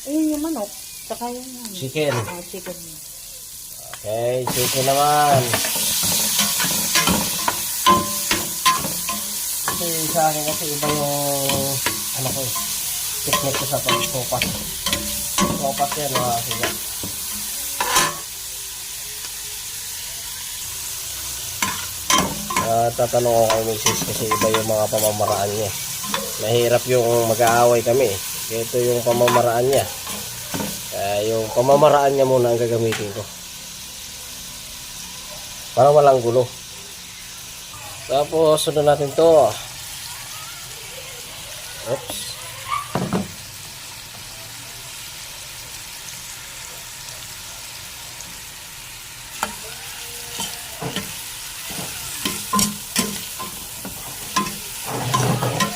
Ayun yung manok. Saka yung Chicken. chicken. Okay, chicken naman. Kasi sa akin kasi iba yung ano ko technique ko sa pag-sopas. Sopas yan mga siya. Tatanong ko kay Mrs. kasi iba yung mga pamamaraan niya. Mahirap yung mag-aaway kami. Ito yung pamamaraan niya. Yung pamamaraan niya muna ang gagamitin ko. Para walang gulo. Tapos sunod natin to. Oops.